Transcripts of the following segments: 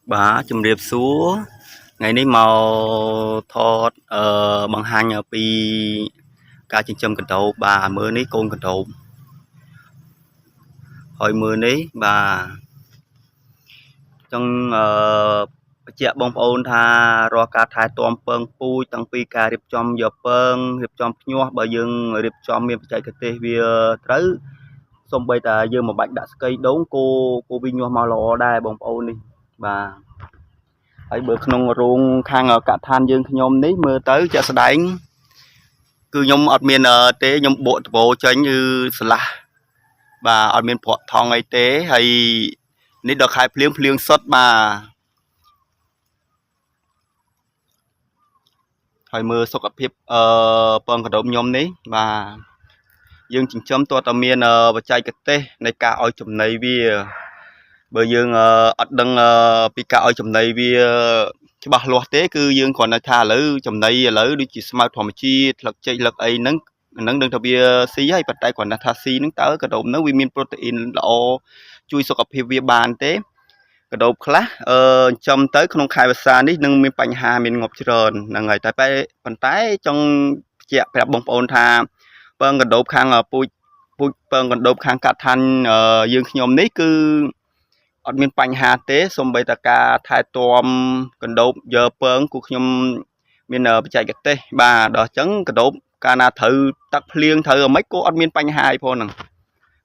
Bà chùm điệp xuống ngàyนี้មកថតបង្ហាញពីការចិញ្ចឹមកណ្ដូបបាទមើលនេះកូនកណ្ដូបហើយមើលនេះបាទចង់បញ្ជាក់បងប្អូនថារាល់ការថែទាំពងពូជតាំងពីការរៀបចំយកពងរៀបចំភ្ញាស់បើយើងរៀបចំមានបច្ចេកទេសវាត្រូវសូម្បីតែយើងមិនបាច់ដាក់ស្កីដូងគោវាញាស់មកល្អដែរបងប្អូននេះបាទហើយបើក្នុងរោងខាងកឋានយើងខ្ញុំនេះមើលទៅជាក់ស្ដែងគឺខ្ញុំអត់មានទេខ្ញុំបកដបោចេញគឺស្លាស់បាទអត់មានប្រក់ថងអីទេហើយនេះដល់ខែភ្លៀងសុទ្ធបាទហើយមើលសុខភាពពងកណ្ដូបខ្ញុំនេះបាទយើងចិញ្ចឹមតើតមានបច្ចេកទេសនៃការឲ្យចំណីវាបើយើងអត់ដឹងពីការឲ្យចំណីវាច្បាស់លាស់ទេគឺយើងគ្រាន់តែថាឥឡូវចំណីឥឡូវដូចជាស្មៅធម្មជាតិស្លឹកចេកស្លឹកអីហ្នឹងដឹងថាវាស៊ីហើយប៉ុន្តែគ្រាន់តែថាស៊ីហ្នឹងតើកណ្ដូបហ្នឹងវាមានប្រូតេអ៊ីនល្អជួយសុខភាពវាបានទេកណ្ដូបខ្លះចិញ្ចឹមទៅក្នុងខែវស្សានេះនឹងមានបញ្ហាមានងាប់ច្រើនហ្នឹងហើយតែប៉ុន្តែចង់បញ្ជាក់ប្រាប់បងប្អូនថាពងកណ្ដូបខាងពូជពងកណ្ដូបខាងកាត់ឋានយើងខ្ញុំនេះគឺអត់មានបញ្ហាទេសូម្បីតែការថែទាំកណ្ដូបយកពងគូខ្ញុំមានបច្ចេកទេសបាទដល់អញ្ចឹងកណ្ដូបកាលណាត្រូវទឹកភ្លៀងត្រូវអ្ហ្មិចក៏អត់មានបញ្ហាអីផងហ្នឹង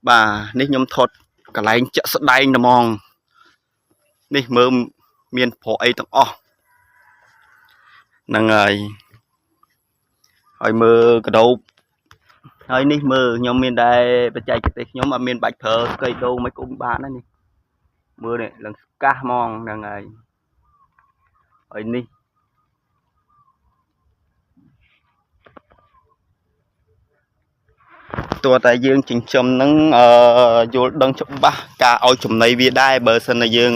បាទនេះខ្ញុំថតកន្លែងជាក់ស្ដែងត្មងនេះមើលមានប្រអីទាំងអស់ហ្នឹងហើយមើលកដោបហើយនេះមើលខ្ញុំមានដែរបច្ចេកទេសខ្ញុំអត់មានបាច់ប្រើស្កីដូងមិនគុំបានណានេះមើលនេះឡើងស្កាសហ្មងហ្នឹងហើយនេះតួតែយើងចិញ្ចឹមហ្នឹងយល់ដឹងច្បាស់ការឲ្យចំណីវាដែរបើសិនតែយើង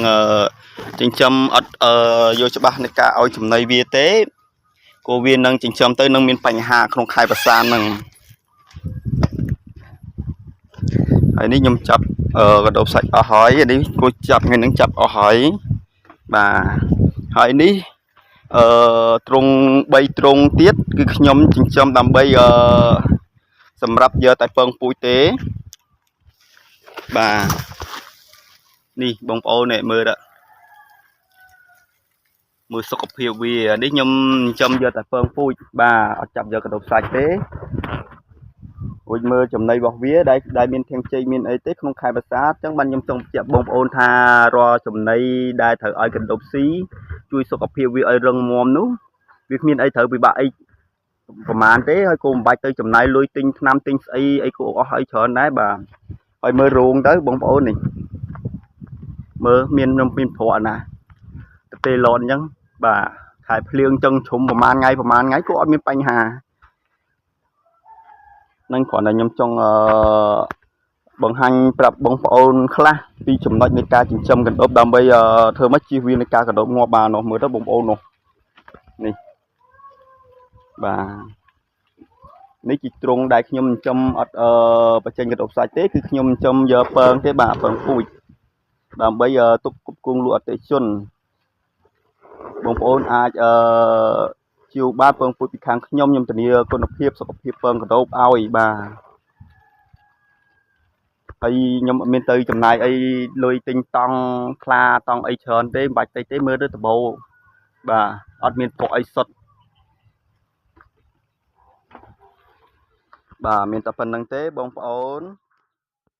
ចិញ្ចឹមអត់យល់ច្បាស់នៃការឲ្យចំណីវាទេក៏វានឹងចិញ្ចឹមទៅនឹងមានបញ្ហាក្នុងខែវស្សាហ្នឹងហើយនេះខ្ញុំចាប់កដោបសាច់អស់ហើយនេះគួរចាប់ថ្ងៃហ្នឹងចាប់អស់ហើយបាទហើយនេះទ្រុង3ទ្រុងទៀតគឺខ្ញុំចិញ្ចឹមដើម្បីសម្រាប់យកតែពងពូជទេបាទនេះបងប្អូននេះមើលសុខភាពវានេះខ្ញុំចិញ្ចឹមយកតែពងពូជបាទអត់ចាប់យកកដោបសាច់ទេរួចមើលចំណីរបស់វាដែលមានធាងជ័យមានអីទេក្នុងខែវស្សាអញ្ចឹងបានខ្ញុំចង់បញ្ជាក់បងប្អូនថារាល់ចំណីដែលត្រូវឲ្យកណ្ដូបស៊ីជួយសុខភាពវាឲ្យរឹងមាំនោះវាគ្មានអីត្រូវពិបាកអីប្រហែលទេហើយក៏មិនបាច់ទៅចំណាយលុយទិញថ្នាំទិញស្អីអីក៏អស់ឲ្យច្រើនដែរបាទហើយមើលរោងទៅបងប្អូននេះមើលមានប្រក់ណាទៅពេលឡនអញ្ចឹងបាទខែភ្លៀងចឹងជ្រុំប្រហែលថ្ងៃក៏អត់មានបញ្ហានឹងគ្រាន់តែខ្ញុំចង់បង្ហាញប្រាប់បងប្អូនខ្លះពីចំណុចនៃការចិញ្ចឹមកណ្ដូបដើម្បីធ្វើម៉េចជៀសវាងនៃការកណ្ដូបងាប់បាននោះមើលទៅបងប្អូននោះនេះបាទនេះជាទ្រុងដែលខ្ញុំចិញ្ចឹមអត់បញ្ចេញកណ្ដូបសាច់ទេគឺខ្ញុំចិញ្ចឹមយកពងទេបាទពងពូជដើម្បីទុកគប់គង់លក់អតិថិជនបងប្អូនអាចជាវបានពងពូជពីខាងខ្ញុំធានាគុណភាពសុខភាពពងកណ្ដូបឲ្យបាទហើយខ្ញុំអត់មានទៅចំណាយអីលុយទិញតង់ខ្លាតង់អីច្រើនទេមិនបាច់ទេមើលទៅដបោបាទអត់មានប្រក់អីសុទ្ធបាទមានតែប៉ុណ្្នឹងទេបងប្អូន